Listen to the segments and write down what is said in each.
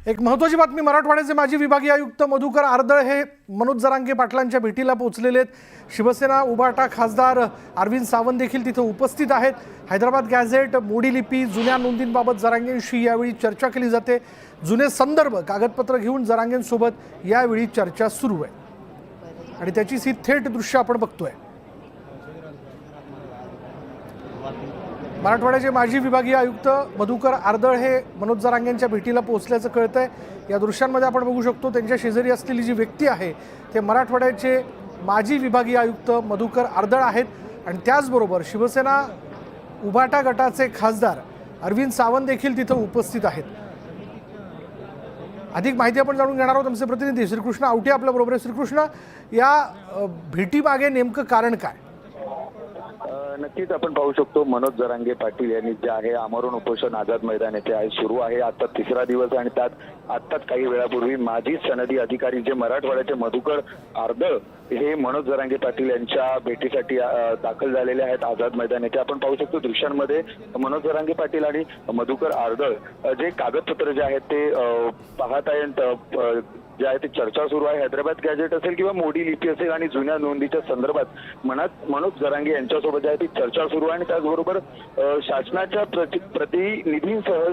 एक महत्त्वाची बातमी, मराठवाड्याचे माजी विभागीय आयुक्त मधुकर आर्दळ हे मनोज जरांगे पाटलांच्या भेटीला पोहोचलेले आहेत। शिवसेना उभाटा खासदार अरविंद सावंत देखील तिथे उपस्थित आहेत। हैदराबाद गॅझेट, मोडी लिपी, जुन्या नोंदींबाबत जरांगेंशी यावेळी चर्चा केली जाते। जुने संदर्भ कागदपत्र घेऊन जरांगेंसोबत यावेळी चर्चा सुरू आहे आणि त्याचीच ही थेट दृश्य आपण बघतोय। मराठवाड्याचे माजी विभागीय आयुक्त मधुकर आर्दळ हे मनोज जरांगेंच्या भेटीला पोहोचल्याचं कळतंय। या दृश्यांमध्ये आपण बघू शकतो त्यांच्या शेजारी असलेली जी व्यक्ती आहे ते मराठवाड्याचे माजी विभागीय आयुक्त मधुकर आर्दळ आहेत आणि त्याचबरोबर शिवसेना उभाटा गटाचे खासदार अरविंद सावंत देखील तिथे उपस्थित आहेत। अधिक माहिती आपण जाणून घेणार आहोत। आमचे प्रतिनिधी श्रीकृष्ण आवटे आपल्या बरोबर आहे। श्रीकृष्ण, या भेटीमागे नेमकं कारण काय? नक्कीच आपण पाहू शकतो मनोज जरांगे पाटील यांनी जे आहे आमरण उपोषण आझाद मैदान येथे आज सुरू आहे। आता तिसरा दिवस आणि त्यात आत्ताच काही वेळापूर्वी माजी सनदी अधिकारी जे मराठवाड्याचे मधुकर आर्दळ हे मनोज जरांगे पाटील यांच्या भेटीसाठी दाखल झालेले आहेत आझाद मैदान येथे। आपण पाहू शकतो दृश्यांमध्ये मनोज जरांगे पाटील आणि मधुकर आर्दळ जे कागदपत्र जे आहेत ते पाहत आहेत, जे आहे ते चर्चा सुरू आहे। हैदराबाद गॅझेट असेल किंवा मोडी लिपी असेल आणि जुन्या नोंदीच्या संदर्भात मनोज जरांगे यांच्यासोबत जे आहे ती चर्चा सुरू आहे आणि त्याचबरोबर शासनाच्या प्रतिनिधींसह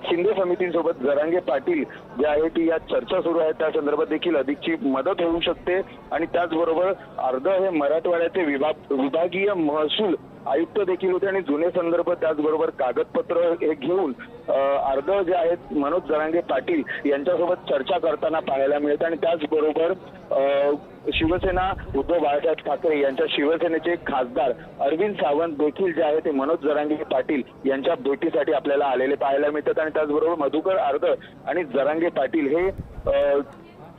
शिंदे समितींसोबत जरांगे पाटील जे आहे ती या चर्चा सुरू आहे। त्या संदर्भात देखील अधिकची मदत होऊ शकते आणि त्याचबरोबर आर्दळ हे मराठवाड्याचे विभागीय महसूल आयुक्त देखील होते आणि जुने संदर्भ त्याचबरोबर कागदपत्र हे घेऊन आर्दळ जे आहेत मनोज जरांगे पाटील यांच्यासोबत चर्चा करताना पाहायला मिळते आणि त्याचबरोबर शिवसेना उद्धव बाळासाहेब ठाकरे यांच्या शिवसेनेचे खासदार अरविंद सावंत देखील जे आहे ते मनोज जरांगे पाटील यांच्या भेटीसाठी आपल्याला आलेले पाहायला मिळतात आणि त्याचबरोबर मधुकर आर्दळ आणि जरांगे पाटील हे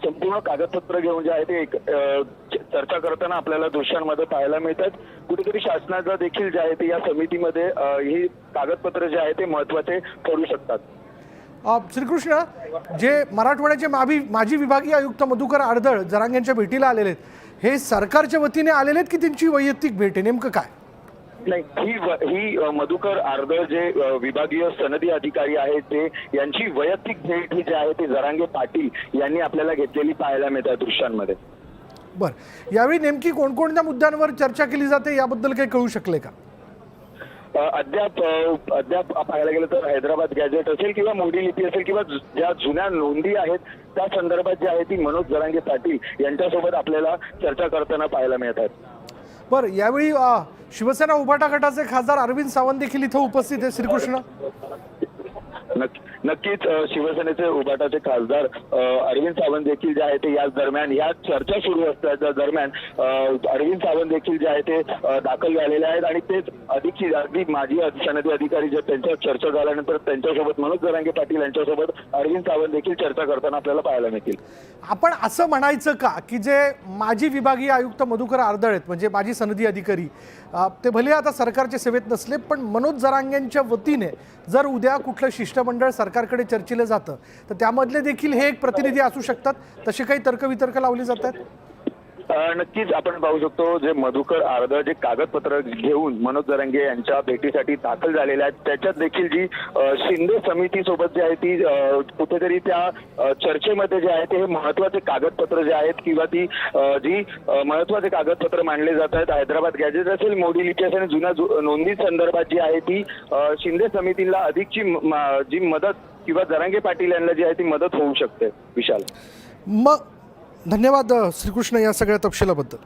संपूर्ण कागदपत्र घेऊन जे आहे ते चर्चा करताना आपल्याला दृश्यांमध्ये पाहायला मिळतात। कुठेतरी शासनाचा देखील जे आहे ते या समितीमध्ये ही कागदपत्र जे आहे ते महत्त्वाचे ठरू शकतात। श्रीकृष्ण, जे मराठवाड्याचे माजी विभागीय आयुक्त मधुकर आर्दळ जरांगेंच्या भेटीला आलेले आहेत, हे सरकारच्या वतीने आलेले आहेत की त्यांची वैयक्तिक भेट आहे, नेमकं काय? नाही, ही मधुकर आर्दळ जे विभागीय सनदी अधिकारी आहेत ते यांची वैयक्तिक भेट ही जी आहे ती जरांगे पाटील यांनी आपल्याला घेतलेली पाहायला मिळते दृश्यांमध्ये। बर, यावेळी नेमकी कोणकोणत्या मुद्द्यांवर चर्चा केली जाते याबद्दल काही कळू शकले का? अद्याप पाहायला गेलं तर हैदराबाद गॅझेट असेल किंवा मोडी लिपी असेल किंवा ज्या जुन्या नोंदी आहेत त्या संदर्भात जी आहे ती मनोज जरांगे पाटील यांच्यासोबत आपल्याला चर्चा करताना पाहायला मिळतात। बर, यावेळी शिवसेना उभाटा गटाचे खासदार अरविंद सावंत देखील इथं उपस्थित आहे। श्रीकृष्ण, नक्कीच शिवसेनेचे उभाटाचे खासदार अरविंद सावंत देखील जे आहे ते याच दरम्यान या चर्चा सुरू असल्याच्या दरम्यान अरविंद सावंत देखील जे आहे ते दाखल झालेले आहेत आणि तेच अगदी माजी सनदी अधिकारी जे त्यांच्या चर्चा झाल्यानंतर त्यांच्यासोबत मनोज जरांगे पाटील यांच्यासोबत अरविंद सावंत देखील चर्चा करताना आपल्याला पाहायला मिळतील। आपण असं म्हणायचं का की जे माजी विभागीय आयुक्त मधुकर आर्दळ आहेत, म्हणजे माजी सनदी अधिकारी, ते भले आता सरकारच्या सेवेत नसले पण मनोज जरांगेंच्या वतीने जर उद्या कुठलं शिष्टमंडळ सरकारकडे चर्चेला जातं तर त्यामधले देखील हे एक प्रतिनिधी असू शकतात, तसे काही तर्कवितर्क लावले जातात? नक्कीच आपण पाहू शकतो जे मधुकर आर्दळ जे कागदपत्र घेऊन मनोज जरांगे यांच्या भेटीसाठी दाखल झालेले आहेत त्याच्यात देखील जी शिंदे समिती सोबत जी आहे ती कुठेतरी त्या चर्चेमध्ये जे आहे ते हे महत्वाचे कागदपत्र जे आहेत किंवा ती जी महत्वाचे कागदपत्र मानले जात आहेत, हैदराबाद गॅझेट असेल, मोडी लिपी असेल, जुन्या नोंदी संदर्भात जी आहे ती शिंदे समितीला अधिकची जी मदत किंवा जरांगे पाटील यांना जी आहे ती मदत होऊ शकते। विशाल, मग धन्यवाद श्रीकृष्ण या सगळ्या तपशिलाबद्दल।